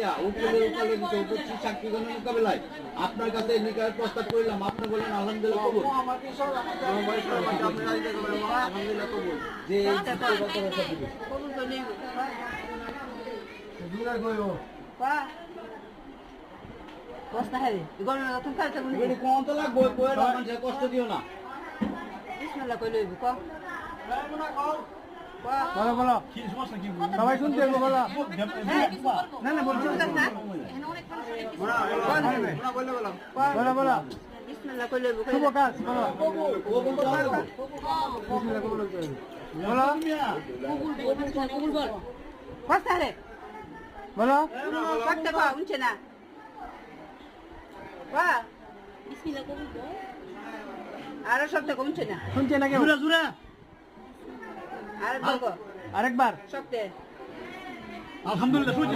নিয়ে উকিলের ওকালতিতে উপস্থিত সাক্ষীগণের মোকাবেলায় আপনার কাছে নিকাহের প্রস্তাব করলাম। আপনি বলেন আলহামদুলিল্লাহ কবুল। আলহামদুলিল্লাহ কবুল। যে কবুল করলেই বস্তা হ্যাঁ গরমের কথা কালটা বলি কোন তো লাগবে মানুষের কষ্ট দিও না। বিসমিল্লাহ কই লইব ক বলো বলো সবাই শুনতে হবে বলো না না বলছো বলো বলো বিসমিল্লাহ কই লইব শুভ কাজ বলো বিসমিল্লাহ কবুল করতে বলো কবুল বল বস্তা রে বলো করতে কো উনছে না বা বিসমিল্লাহ কবুল বল আর শব্দ কমছে না শুনছে না কেউ জোরে জোরে আর বলবো আরেকবার শব্দে আলহামদুলিল্লাহ শুনছি